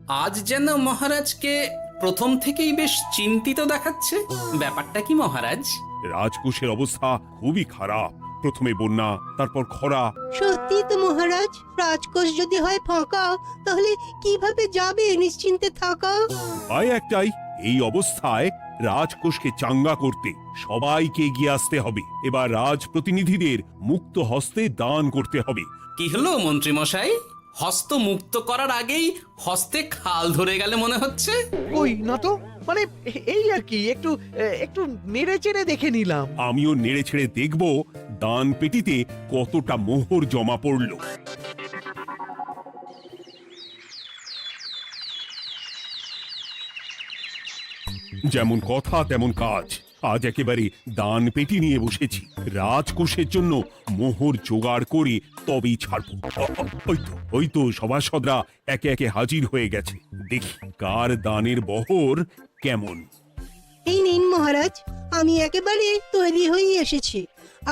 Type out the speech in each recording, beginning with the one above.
আজ যেন মহারাজকে প্রথম থেকেই বেশ চিন্তিত দেখাচ্ছে। ব্যাপারটা কি মহারাজ? রাজকোষের অবস্থা খুবই খারাপ। প্রথমে বন্যা, তারপর খরা। সত্যি তো মহারাজ, রাজকোষ যদি হয় ফাঁকা, তাহলে কিভাবে যাবে নিশ্চিন্তে থাকা? উপায় একটাই, এই অবস্থায় রাজকোষকে চাঙ্গা করতে সবাইকে এগিয়ে আসতে হবে। এবার রাজপ্রতিনিধিদের মুক্ত হস্তে দান করতে হবে। কি হলো মন্ত্রী মশাই, হস্ত মুক্ত করার আগেই হস্তে খাল ধরে গেলে মনে হচ্ছে। কই না তো, মানে এই আর কি, একটু একটু নেড়ে চেড়ে দেখে নিলাম। আমিও নেড়ে ছেড়ে দেখব দান পেটিতে কতটা মোহর জমা পড়লো। যেমন কথা তেমন কাজ। আজ একেবারে দান পেটি নিয়ে বসেছি। রাজকোষের জন্য মোহর জোগাড় করে তবেই ছাড়বো। ওই তো সভাসদরা একে একে হাজির হয়ে গেছে। দেখি কার দানের বহর কেমন। এই নিন মহারাজ, আমি একেবারে তৈরি হয়ে এসেছি।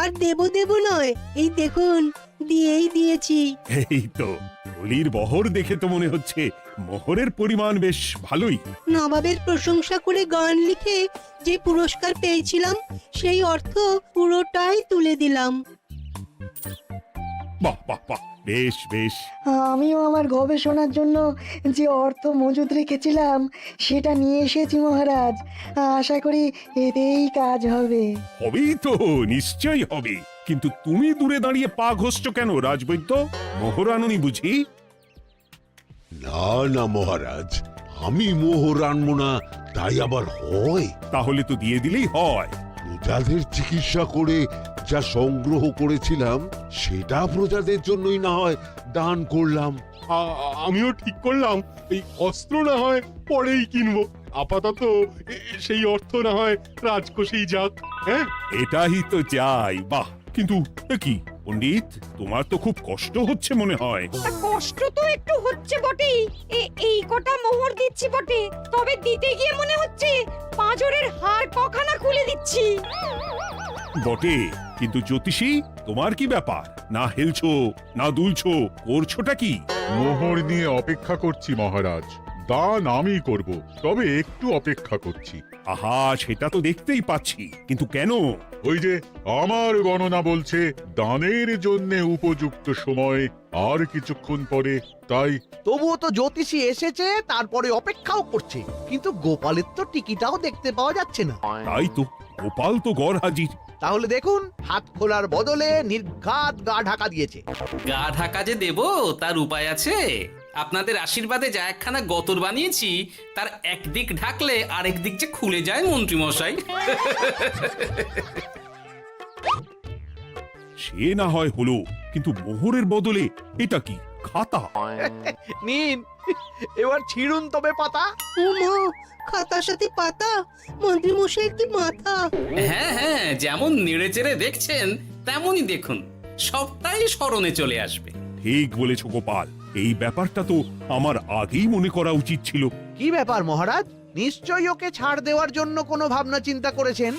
আর দেব দেব নয়, এই দেখুন দিয়েই দিয়েছি। এই তো বলির বহর দেখে তো মনে হচ্ছে মোহরের পরিমাণ বেশ ভালোই। নবাবের প্রশংসা করে গান লিখে যে পুরস্কার পেয়েছিলাম, সেই অর্থ পুরোটাই তুলে দিলাম। বাহ বাহ বাহ, বেশ বেশ। আমিও আমার গবেষণার জন্য যে অর্থ মজুদ রেখেছিলাম সেটা নিয়ে এসেছি মহারাজ। আশা করি এতেই কাজ হবে। হবেই তো, নিশ্চয়ই হবে। কিন্তু তুমি দূরে দাঁড়িয়ে পা ঘষছো কেন রাজবৈদ্য? মোহর আনুনি বুঝি? না না মহারাজ, আমি মোহর আনবো না তাই আবার হয়? তাহলে তো দিয়ে দিলেই হয়। প্রজাদের চিকিৎসা করে যা সংগ্রহ করেছিলাম সেটা প্রজাদের জন্যই না হয় দান করলাম। আমিও ঠিক করলাম এই অস্ত্র না হয় পরেই কিনবো, আপাতত সেই অর্থ না হয় রাজকোষেই যাক। হ্যাঁ, এটাই তো চাই। বাহ, কিন্তু কি পণ্ডিত, তোমার তো খুব কষ্ট হচ্ছে মনে হয়। কষ্ট তো একটু হচ্ছে বটেই। এই কটা মোহর দিচ্ছি বটে, তবে দিতে গিয়ে মনে হচ্ছে পাঁজরের হাড় কখানা খুলে দিচ্ছি। বটে, কিন্তু জ্যোতিষী তোমার কি ব্যাপার? না হেলছো না দুলছো, করছোটা কি? মোহর নিয়ে অপেক্ষা করছি মহারাজ, দান আমি করব, তবে একটু অপেক্ষা করছি। আহা, সেটা তো দেখতেই পাচ্ছি, কিন্তু কেন? ওই যে আমার গণনা বলছে দানের জন্য উপযুক্ত সময় আর কিছুক্ষণ পরে, তাই। তবুও তো জ্যোতিষী এসেছে, তারপরে অপেক্ষাও করছে, কিন্তু গোপালের তো টিকিটাও দেখতে পাওয়া যাচ্ছে না। তাই তো, গোপাল তো গড় হাজির। তাহলে দেখুন, হাত খোলার বদলে নির্ঘাত গা ঢাকা দিয়েছে। গা ঢাকা যে দেব তার উপায় আছে। আপনাদের আশীর্বাদে যা একখানা গতর বানিয়েছি, তার একদিক ঢাকলে আরেক দিক যে খুলে যায় মন্ত্রী মশাই। সে না হয় হলো, কিন্তু মোহরের বদলে এটা কি? খাতা? নিন, এবার ছিড়ুন তবে পাতা। উমা, খাতার সাথে পাতা! মন্ত্রী মশাইয়ের কি মাথা! হ্যাঁ হ্যাঁ, যেমন নেড়ে চেড়ে দেখছেন তেমনই দেখুন, সবটাই স্মরণে চলে আসবে। ঠিক বলেছ গোপাল, এই ব্যাপারটা তো আমার আগেই মনে করা উচিত ছিল। কি ব্যাপার মহারাজ, নিশ্চয়ই ওকে ছাড় দেওয়ার জন্য কোনো ভাবনা চিন্তা করেছেন।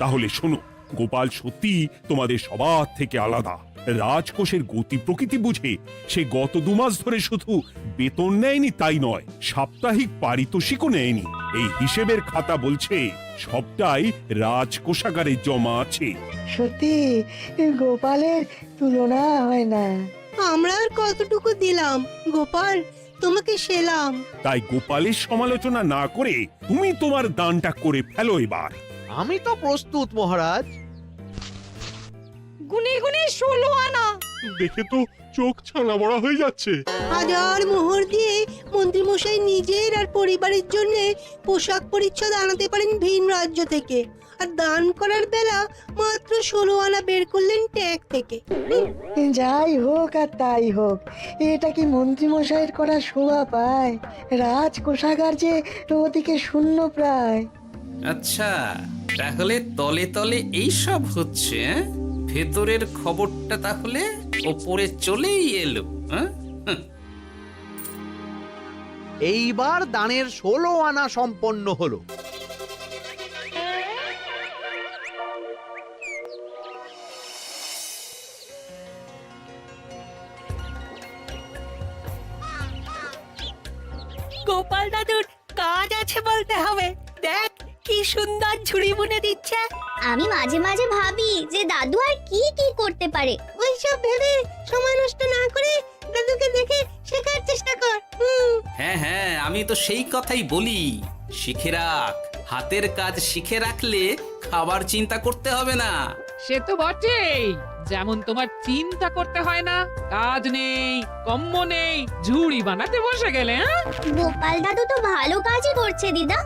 তাহলে শোনো, গোপাল সত্যি তোমাদের সবার থেকে আলাদা। রাজকোষের গতি প্রকৃতি বুঝে সে গত 2 মাস ধরে শুধু বেতন নেয়নি তাই নয়, সাপ্তাহিক পারিতোষিকও নেয়নি। এই হিসেবের খাতা বলছে সবটাই রাজকোষাগারে জমা আছে। সত্যি গোপালের তুলনা হয় না। আমরা আর কতটুকু দিলাম গোপাল, তোমাকে সেলাম। তাই গোপালের সমালোচনা না করে তুমি তোমার দানটা করে ফেলো এবার। আমি তো প্রস্তুত মহারাজ। গুনে গুনে 16 আনা। দেখে তো চোখ ছানা বড়া হয়ে যাচ্ছে। হাজার মোহর দিয়ে মন্ত্রী মশাই নিজের আর পরিবারের জন্য পোশাক পরিচ্ছদ আনাতে পারেন ভিন রাজ্য থেকে, আর দান করার বেলা মাত্র 16 আনা বের করলেন ট্যাগ থেকে। যাই হোক আর তাই হোক, এটা কি মন্ত্রীমশাইয়ের করা শোভা পায়? রাজকোষাগার যে ওদিকে শূন্য প্রায়। আচ্ছা, তাহলে তলে তলে এই সব হচ্ছে, ভেতরের খবরটা তাহলে ওপরে চলেই এলো। এইবার দানের 16 আনা সম্পন্ন হলো। গোপাল দাদুর কাজ আছে বলতে হবে। দেখ কি সুন্দর ঝুড়ি বুনে দিচ্ছে। আমি মাঝে মাঝে ভাবি যে দাদু আর কি কি করতে পারে। ওইসব ভেবে সময় নষ্ট না করে দাদুকে দেখে শেখার চেষ্টা কর। হ্যাঁ হ্যাঁ, আমি তো সেই কথাই বলি, শিখে রাখ। হাতের কাজ শিখে রাখলে খাবার চিন্তা করতে হবে না। সে তো বটেই, যেমন তোমার চিন্তা করতে হয় না, কাজ নেই, কম্ম নেই, ঝুড়ি বানাতে বসে গেলে। গোপাল দাদু তো ভালো কাজই করছে দিদা।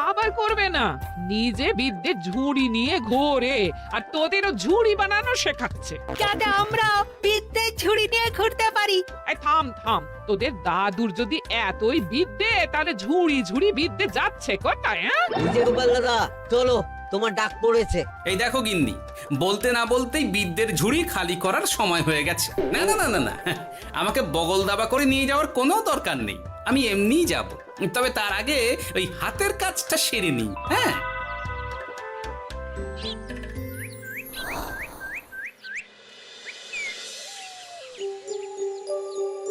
আবার করবে না, নিজে বিদ্যে ঝুড়ি নিয়ে ঘোরে আর তোদেরও ঝুড়ি বানানো শেখাচ্ছে। যাতে আমরা বিদ্যের ঝুড়ি নিয়ে ঘুরতে পারি। এই থাম থাম, তোদের দাদুর যদি এতই বিদ্যে, তাহলে ঝুড়ি ঝুড়ি বিদ্যে যাচ্ছে কোথায়? গোপাল দাদা চলো, তোমার ডাক পড়েছে। এই দেখো গিন্নি, বলতে না বলতেই বিদ্যের ঝুড়ি খালি করার সময় হয়ে গেছে। না না না না না, আমাকে বগল দাবা করে নিয়ে যাওয়ার কোনো দরকার নেই, আমি এমনিই যাব। তবে তার আগে ওই হাতের কাজটা সেরে নিই। হ্যাঁ,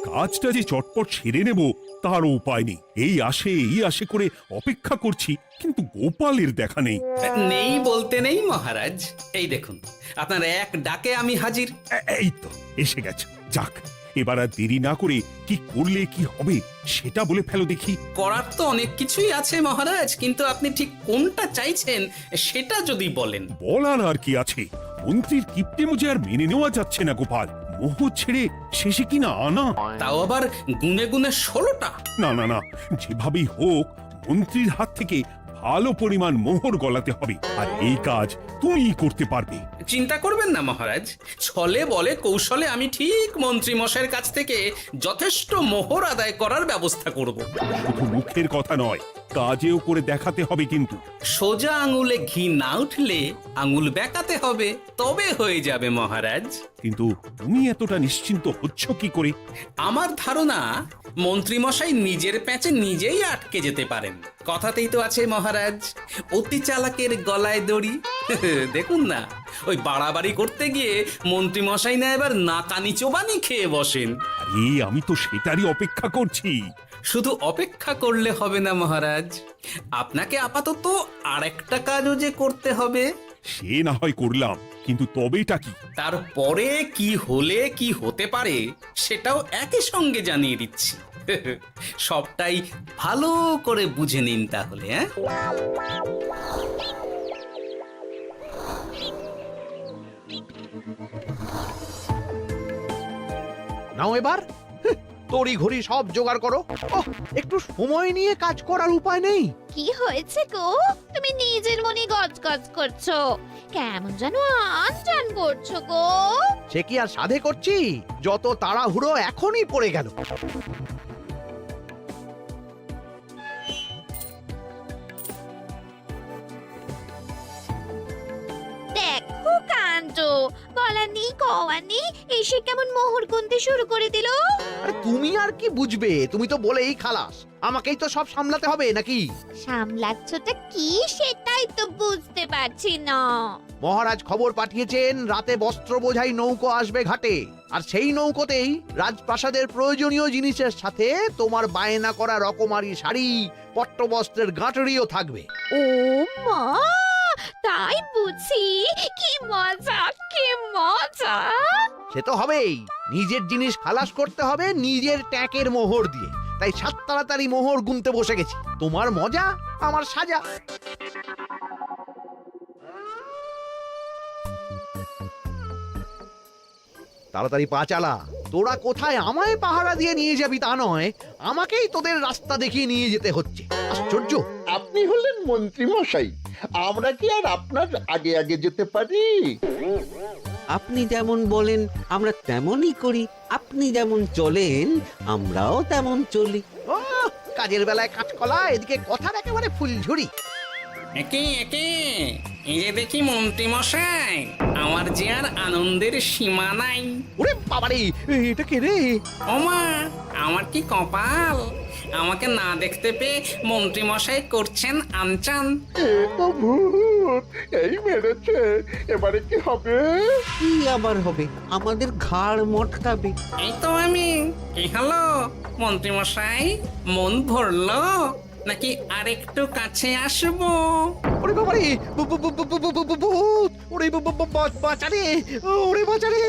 কাজটা যে চটপট সেরে নেব তার উপায় নেই। এই আসে করে অপেক্ষা করছি, কিন্তু গোপালের দেখা নেই। নেই বলতে নেই মহারাজ, এই দেখুন আপনার এক ডাকে আমি হাজির। এই তো এসে গেছে। যাক, এবার আর দেরি না করে কি করলে কি হবে সেটা বলে ফেলো দেখি। করার তো অনেক কিছুই আছে মহারাজ, কিন্তু আপনি ঠিক কোনটা চাইছেন সেটা যদি বলেন। বলার আর কি আছে, মন্ত্রীর কিপ্টে মুজে আর মেনে নেওয়া যাচ্ছে না গোপাল। মোহ ছেড়ে শেষে কিনা আনা। তাও আবার গুনে গুনে 16টা। না না না, যেভাবেই হোক মন্ত্রীর হাত থেকে ভালো পরিমাণ মোহর গলাতে হবে, আর এই কাজ তুমিই করতে পারবে। চিন্তা করবেন না মহারাজ, ছলে বলে কৌশলে আমি ঠিক মন্ত্রী মশাইয়ের কাছ থেকে যথেষ্ট মোহর আদায় করার ব্যবস্থা করব। শুধু মুখের কথা নয়, কাজেও করে দেখাতে হবে কিন্তু। সোজা আঙুলে ঘি না উঠলে আঙুল বেঁকাতে হবে, তবে হয়ে যাবে মহারাজ। কিন্তু তুমি এতটা নিশ্চিন্ত হচ্ছ কি করে? আমার ধারণা মন্ত্রী মশাই নিজের প্যাঁচে নিজেই আটকে যেতে পারেন। কথাতেই তো আছে মহারাজ, অতি চালাকের গলায় দড়ি। দেখুন না, ওই বাড়াবাড়ি করতে গিয়ে মন্ত্রী মশাই না এবার নাকানি চোবানি খেয়ে বসেন। আরে আমি তো সেটারই অপেক্ষা করছি। শুধু অপেক্ষা করলে হবে না মহারাজ, আপনাকে আপাতত আরেকটা কাজও যে করতে হবে। সে না হয় করলাম, কিন্তু তবেটা কি? তারপরে কি হলে কি হতে পারে সেটাও একই সঙ্গে জানিয়ে দিচ্ছি। সবটাই ভালো করে বুঝে নিন তাহলে। নাও এবার তড়ি ঘড়ি সব জোগাড় করো। একটু সময় নিয়ে কাজ করার উপায় নেই? কি হয়েছে গো, তুমি নিজের মনে গজগজ করছো, কেমন যেন আনজান করছো গো। সে কি আর সাধে করছি, যত তাড়াহুড়ো এখনই পড়ে গেল। দেখো কাণ্ড, বলা নেই কওয়া নেই, এসে কেমন মোহর গুনতে শুরু করে দিল। আরে তুমি আর কি বুঝবে, তুমি তো বলেই খালাস, আমাকেই তো সব সামলাতে হবে নাকি? সামলাচ্ছটা কি সেটাই তো বুঝতে পারছি না। মহারাজ খবর পাঠিয়েছেন রাতে বস্ত্র বোঝাই নৌকো আসবে ঘাটে, আর সেই নৌকোতেই রাজপ্রাসাদের প্রয়োজনীয় জিনিসের সাথে তোমার বায়না করা রকমারি শাড়ি, পট্টবস্ত্রের গাঁটরিও থাকবে। ও মা, তাই বুঝি, কি মজা কি মজা। সে তো হবেই, নিজের জিনিস খালাস করতে হবে নিজের ট্যাঁকের মোহর দিয়ে। তাই সাত তাড়াতাড়ি মোহর গুনতে বসে গেছি। তোমার মজা আমার সাজা। তাড়াতাড়ি পা চালা, তোরা কোথায় আমায় পাহারা দিয়ে নিয়ে যাবি তা নয়, আমাকেই তোদের রাস্তা দেখিয়ে নিয়ে যেতে হচ্ছে। আশ্চর্য! আপনি হলেন মন্ত্রী মশাই, আমরা কি আর আপনার আগে আগে যেতে পারি? আপনি যেমন বলেন আমরা তেমনই করি, আপনি যেমন চলেন আমরাও তেমন চলি। ও, কাজের বেলায় কাঁচকলা, এদিকে কথার একেবারে ফুলঝুরি। একে একে এই যে দেখি মন্ত্রী মশাই, আমার যে আর আনন্দের সীমা নাই। ওরে বাবারে, এটা কে রে? ওমা, আমার কি কপাল, আমাকে না দেখতে পেয়ে মন্ত্রী মশাই করছেন আনচান। এ তো ভুল। ধুর, এই মেরেছে, এবারে কি হবে? কি আবার হবে? আমাদের ঘাড় মটকাবে। এই তো আমি। কি হলো মন্ত্রীমশাই, মন ভরলো নাকি আরেকটু কাছে আসবো? ওরে বাবারে, ভূত! ওরে বাঁচারে, ওরে বাঁচারে!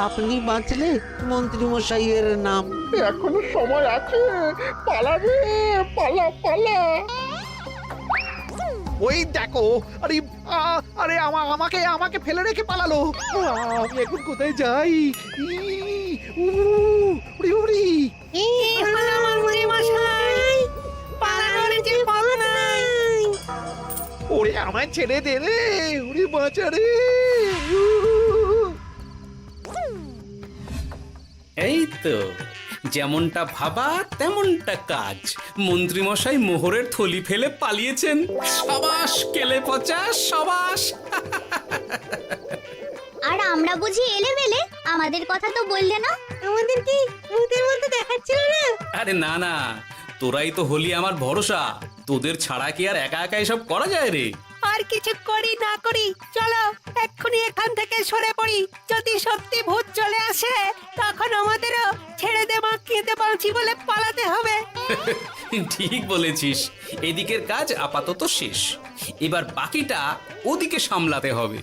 আপনি বাঁচলে মন্ত্রী মশাইয়ের নাম। এখনো সময় আছে, পালা রে, পালা পালা। ওই দেখো, আরে আরে আমাকে আমাকে ফেলে রেখে পালালো। আমি এখন কোথায় যাই? উ, ওরে বাবারে! ওরে আমায় ছেড়ে দে রে, ওরে বাঁচা রে! এই তো, যেমনটা ভাবা তেমনটা কাজ। মন্ত্রীমশাই মোহরের থলি ফেলে পালিয়েছেন। সাবাস কেলে পচা, সাবাস। আর আমরা বুঝি এলেবেলে, আমাদের কথা তো বললে না। আমাদের কি ভূতের মতো দেখাচ্ছিল না? আরে না না, তোরাই তো হলি আমার ভরসা। তোদের ছাড়া কি আর একা একা এসব করা যায় রে? আর কিছু করি না করি, চলো এক্ষুনি এখান থেকে সরে পড়ি। যদি সত্যি ভূত চলে আসে, তখন আমাদেরও ছেড়ে দে কেঁদে বাঁচি বলে পালাতে হবে। ঠিক বলেছিস। এদিকের কাজ আপাতত শেষ, এবার বাকিটা ওদিকে সামলাতে হবে।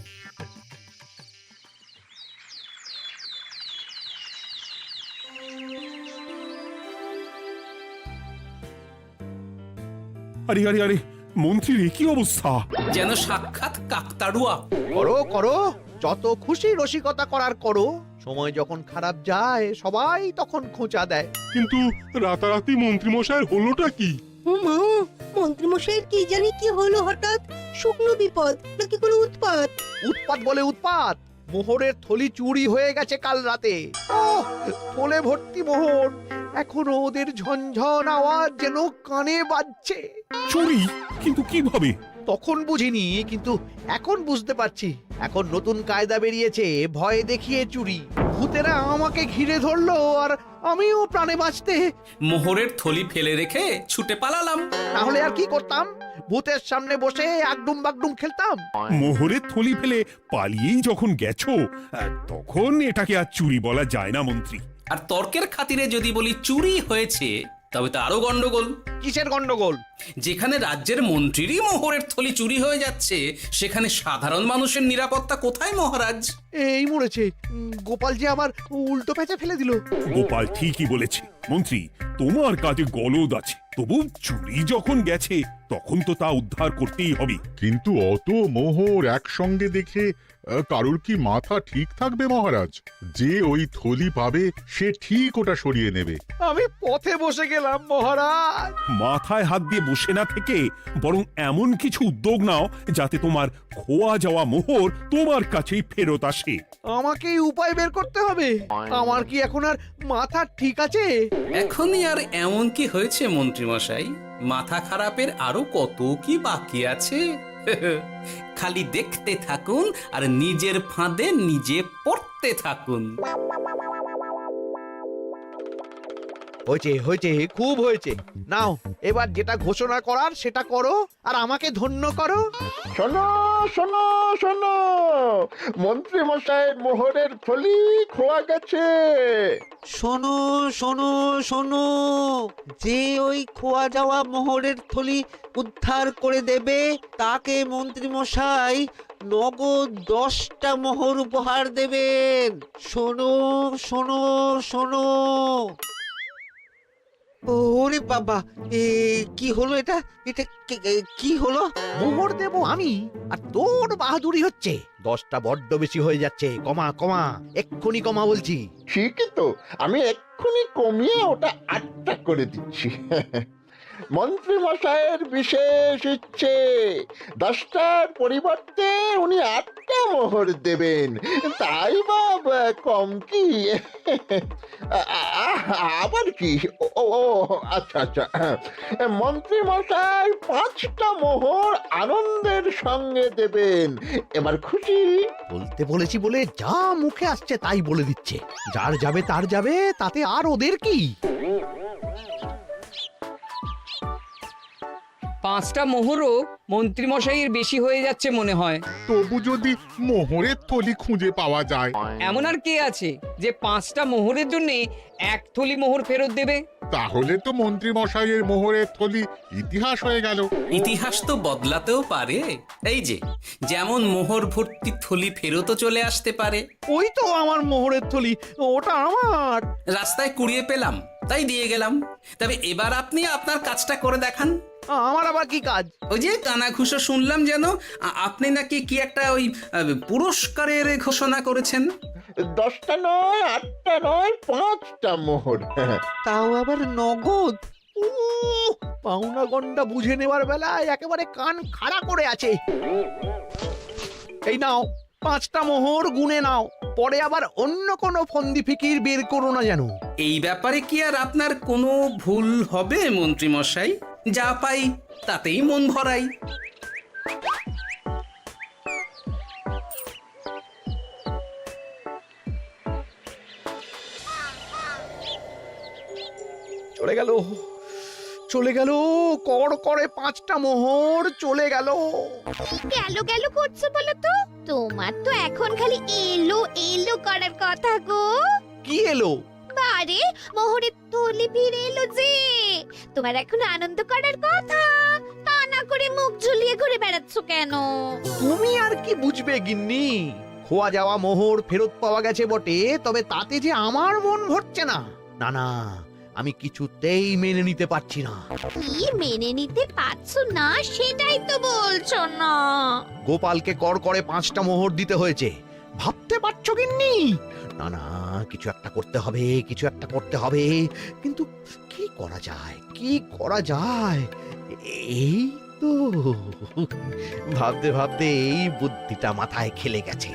আরে আরে আরে, মন্ত্রীর কি অবস্থা? যেন সাক্ষাৎ কাকতাড়ুয়া। করো করো, যত খুশি রসিকতা করার করো। সময় যখন খারাপ যায়, সবাই তখন খোঁচা দেয়। কিন্তু রাতারাতি মন্ত্রীমশাইয়ের হলোটা কি? মা, মন্ত্রীমশাইয়ের কি জানি কি হলো হঠাৎ? শুকনো বিপদ নাকি কোনো উৎপাত? উৎপাত বলে উৎপাত। মোহরের থলি চুরি হয়ে গেছে কাল রাতে। ওহ, থলে ভর্তি মোহর। এখনো ওদের ঝনঝন আওয়াজ যেন কানে বাজছে। চুরি? কিন্তু কিভাবে? তখন বুঝিনি, কিন্তু এখন বুঝতে পারছি। এখন নতুন কায়দা বেরিয়েছে, ভয় দেখিয়ে চুরি। ভূতেরা আমাকে ঘিরে ধরলো, আর আমিও প্রাণে বাঁচতে মোহরের থলি ফেলে রেখে ছুটে পালালাম। তাহলে আর কি করতাম? ভূতের সামনে বসে আগডুম বাগডুম খেলতাম। মোহরের থলি ফেলে পালিয়েই যখন গেছো, তখন এটাকে আর চুরি বলা যায় না মন্ত্রী। আর তর্কের খাতিরে যদি বলি চুরি হয়েছে, তবে তো আরো গন্ডগোল। কিসের গন্ডগোল? যেখানে রাজ্যের মন্ত্রীরই মোহরের থলি চুরি হয়ে যাচ্ছে, সেখানে সাধারণ মানুষের নিরাপত্তা কোথায় মহারাজ? এই মরেছে, গোপাল যে আবার উল্টো প্যাঁচে ফেলে দিল। গোপাল ঠিকই বলেছে মন্ত্রী, তোমার কাজে গলদ আছে। তবু চুরি যখন গেছে, তখন তো তা উদ্ধার করতেই হবে। কিন্তু অত মোহর একসঙ্গে দেখে কারোর কি মাথা ঠিক থাকবে মহারাজ? যে ওই থলি পাবে সে ঠিক ওটা সরিয়ে নেবে। আমি পথে বসে গেলাম মহারাজ। মাথায় হাত দিয়ে বসে না থেকে বরং এমন কিছু উদ্যোগ নাও যাতে তোমার খোয়া যাওয়া মোহর তোমার কাছেই ফেরত আসে। আমাকেই উপায় বের করতে হবে। আমার কি এখন আর মাথা ঠিক আছে? এখনই আর এমন কি হয়েছে মন্ত্রীমশাই? মাথা খারাপের আরো কত কি বাকি আছে। খালি দেখতে থাকুন আর নিজের ফাঁদে নিজে পড়তে থাকুন। হয়েছে হয়েছে, খুব হয়েছে। নাও, এবার যেটা ঘোষণা করার সেটা করো, আর আমাকে ধন্য করো। শোনো শোনো শোনো, মন্ত্রী মশাইয়ের মোহরের থলি খোয়া গেছে। শোনো শোনো শোনো, যে ওই খোয়া যাওয়া মোহরের থলি উদ্ধার করে দেবে, তাকে মন্ত্রী মশাই নগদ 10টা মোহর উপহার দেবেন। শোনো শোনো শোনো। ওরে বাবা, কি হলো এটা? এটা কি হলো? মোহর দেবো আমি, আর তোর বাহাদুরি হচ্ছে। 10টা বড্ড বেশি হয়ে যাচ্ছে। কমা কমা, এক্ষুনি কমা বলছি। ঠিকই তো, আমি এক্ষুনি কমিয়ে ওটা 8টা করে দিচ্ছি। মন্ত্রী মশাইয়ের বিশেষ ইচ্ছে, 10টার পরিবর্তে উনি 8টা মোহর দেবেন। তাই বা কম কি? আবার কি? ও আচ্ছা আচ্ছা, মন্ত্রী মশাই 5টা মোহর আনন্দের সঙ্গে দেবেন। এবার খুশি? বলতে বলেছি বলে যা মুখে আসছে তাই বলে দিচ্ছে। যার যাবে তার যাবে, তাতে আর ওদের কি? 5টা মোহরও মন্ত্রীমশাইয়ের বেশি হয়ে যাচ্ছে মনে হয়। তবু যদি মোহরের থলি খুঁজে পাওয়া যায়। এমন আর কে আছে যে 5টা মোহরের জন্য 1 থলি মোহর ফেরত দেবে? তাহলে তো মন্ত্রী মশাইয়ের মোহরের থলি ইতিহাস হয়ে গেল। ইতিহাস তো বদলাতেও পারে। এই যে যেমন মোহর ভর্তি থলি ফেরতও চলে আসতে পারে। ওই তো আমার মোহরের থলি, ওটা আমার। রাস্তায় কুড়িয়ে পেলাম তাই দিয়ে গেলাম। তবে এবার আপনি আপনার কাজটা করে দেখান। আমার আবার কি কাজ? ওই যে কানাঘুষো শুনলাম যেন আপনি নাকি কি একটা ওই পুরস্কারের ঘোষণা করেছেন। 10টা নয়, 8টা নয়, 5টা মোহর। তাও আবার নগদ। পাওনা গন্ডা বুঝে নেওয়ার বেলায় একেবারে কান খাড়া করে আছে। এই নাও 5টা মোহর, গুনে নাও, পরে আবার অন্য কোনো ফন্দি ফিকির বের করো না যেন। এই ব্যাপারে কি আর আপনার কোনো ভুল হবে মন্ত্রী মশাই? যা পাই তাতেই মন ভরাই। চলে গেল, চলে গেল, কর করে 5টা মোহর চলে গেল। গেল গেল করছো বলো তো? তোমার তো এখন খালি এলো এলো করার কথা গো। কি এলো? আরে মোহরের থলি ফিরে এলো যে। তোমার এখন আনন্দ করার কথা, তা না করে মুখ ঝুলিয়ে ঘুরে বেড়াচ্ছ কেন? তুমি আর কি বুঝবে গিন্নি? খোয়া যাওয়া মোহর ফেরত পাওয়া গেছে বটে, তবে তাতে যে আমার মন ভরছে না। না না, আমি কিছুতেই মেনে নিতে পারছি না। কি মেনে নিতে পারছো না সেটাই তো বলছো না। গোপালকে কর করে 5টা মোহর দিতে হয়েছে, ভাবতে পারছো গিন্নি? না না, কিছু একটা করতে হবে, কিছু একটা করতে হবে। কিন্তু কি করা যায়, কি করা যায়? এই তো ভাবতে ভাবতে এই বুদ্ধিটা মাথায় খেলে গেছে।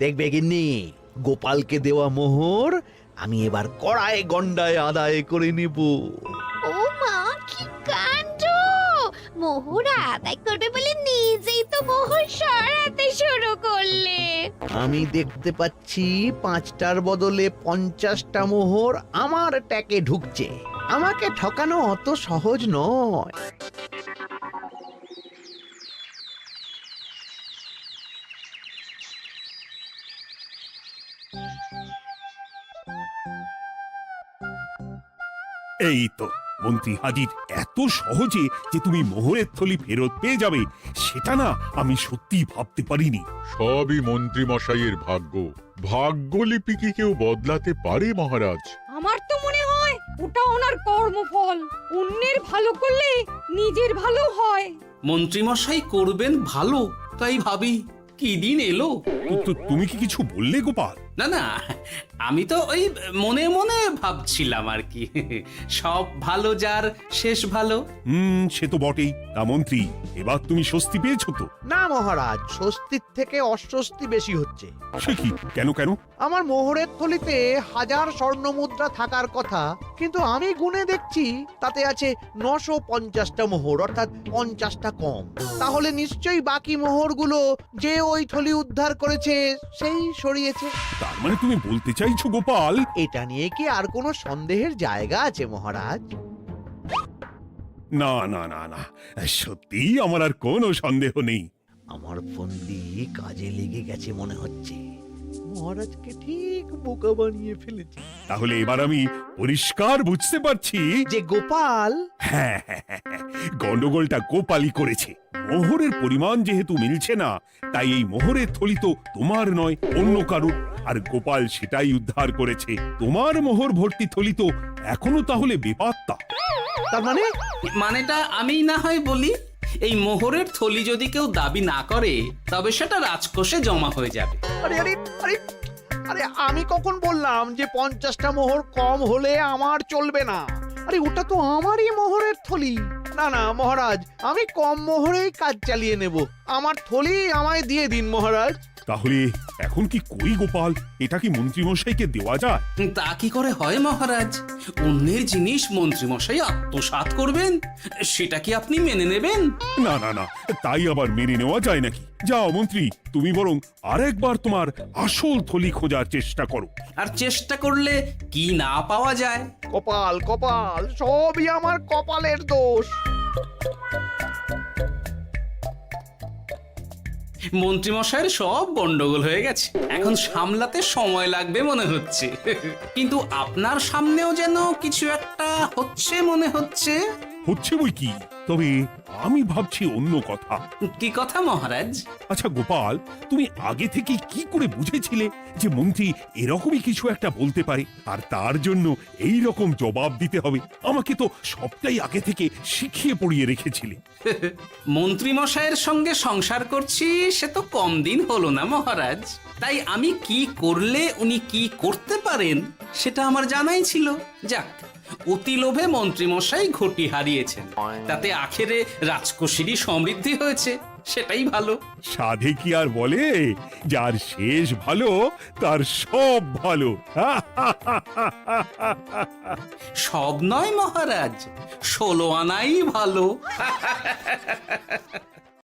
দেখবে গিন্নি, গোপালকে দেওয়া মোহর আমি এবার কড়ায় গন্ডায় আদায় করে নিব। ও মা, কি কাণ্ড! মোহর আদায় করবে বলে নিজেই তো মোহর সরাতে শুরু করলে। আমি দেখতে পাচ্ছি 5টার বদলে 50টা মোহর আমার ট্যাকে ঢুকছে। আমাকে ঠকানো অত সহজ নয়। এই তো মন্ত্রী হাজির। এত সহজে যে তুমি মোহরের থলি ফেরত পেয়ে যাবে সেটা না আমি সত্যি ভাবতে পারিনি। সবই মন্ত্রী মশাইয়ের ভাগ্য। ভাগ্যলিপি কি কেউ বদলাতে পারে মহারাজ? আমার তো মনে হয় ওটা ওনার কর্মফল। অন্যের ভালো করলে নিজের ভালো হয়। মন্ত্রী মশাই করবেন ভালো, তাই ভাবি কি দিন এলো। তুমি কি কিছু বললে গোপাল? না না, আমি তো ওই মনে মনে ভাবছিলাম আর কি। সব ভালো যার শেষ ভালো। সে তো বটেই। তা মন্ত্রী, এবার তুমি স্বস্তি পেয়েছো তো? না মহারাজ, স্বস্তির থেকে অস্বস্তি বেশি হচ্ছে। সে কি? কেন কেন? আমার মোহরের থলিতে 1000 স্বর্ণ মুদ্রা থাকার কথা, কিন্তু আমি গুনে দেখছি তাতে আছে 950টা মোহর, অর্থাৎ 50টা কম। তাহলে নিশ্চয়ই বাকি মোহরগুলো যে ওই থলি উদ্ধার করেছে সেই সরিয়েছে। তার মানে তুমি বলতে চাইছো গোপাল? এটা নিয়ে কি আর কোনো সন্দেহের জায়গা আছে মহারাজ? না না না না, সত্যি আমার আর কোনো সন্দেহ নেই। আমার ফন্দি কাজে লেগে গেছে মনে হচ্ছে। মহারাজকে ঠিক বোকা বানিয়ে ফেলেছি। তাহলে এবার আমি পরিষ্কার বুঝতে পারছি যে গোপাল, হ্যাঁ, গন্ডগোলটা গোপালই করেছে। মোহরের পরিমাণ যেহেতু মিলছে না, তাই এই মোহরের থলি তো তোমার নয়, অন্য কারুর। আর গোপাল সেটাই উদ্ধার করেছে। তোমার মোহর ভর্তি থলি তো এখনো তাহলে বেপাত্তা। তার মানে? মানেটা আমি না হয় বলি। এই মোহরের থলি যদি কেউ দাবি না করে তবে সেটা রাজকোষে জমা হয়ে যাবে। আরে আরে আরে আরে, আমি কখন বললাম যে 50টা মোহর কম হলে আমার চলবে না? আরে ওটা তো আমারই মোহরের থলি। না না মহারাজ, আমি কম মোহরেই কাজ চালিয়ে নেব। আমার থলি আমায় দিয়ে দিন মহারাজ। তাহলে এখন কি করি গোপাল? এটা কি মন্ত্রীমশাইকে দেওয়া যায়? তা কি করে হয় মহারাজ? অন্যের জিনিস মন্ত্রীমশাই আত্মসাৎ করবেন, সেটা কি আপনি মেনে নেবেন? না না না, তাই আবার মেনে নেওয়া যায় নাকি? যাও মন্ত্রী, তুমি বরং আরেকবার তোমার আসল থলি খোঁজার চেষ্টা করো। আর চেষ্টা করলে কি না পাওয়া যায়? কপাল কপাল, সবই আমার কপালের দোষ। মন্ত্রীমশাইয়ের সব গন্ডগোল হয়ে গেছে, এখন সামলাতে সময় লাগবে মনে হচ্ছে। কিন্তু আপনার সামনেও যেন কিছু একটা হচ্ছে মনে হচ্ছে। হচ্ছে বই কি, তবে আমি ভাবছি অন্য কথা। কি কথা মহারাজ? আচ্ছা গোপাল, তুমি আগে থেকে কি করে বুঝেছিলে যে মন্ত্রী এরকমই কিছু একটা বলতে পারে, আর তার জন্য এই রকম জবাব দিতে হবে? আমাকে তো সবটাই আগে থেকে শিখিয়ে পড়িয়ে রেখেছিলে। মন্ত্রীমশাইয়ের সঙ্গে সংসার করছি সে তো কম দিন হলো না মহারাজ, তাই আমি কি করলে উনি কি করতে পারেন সেটা আমার জানাই ছিল। যাক, অতি লোভে মন্ত্রীমশাই ঘটি হারিয়েছেন, তাতে আখেরে রাজকোষেরই সমৃদ্ধি হয়েছে, সেটাই ভালো। সাধে কি আর বলে, যার শেষ ভালো তার সব ভালো। সব নয় মহারাজ, 16 আনাই ভালো।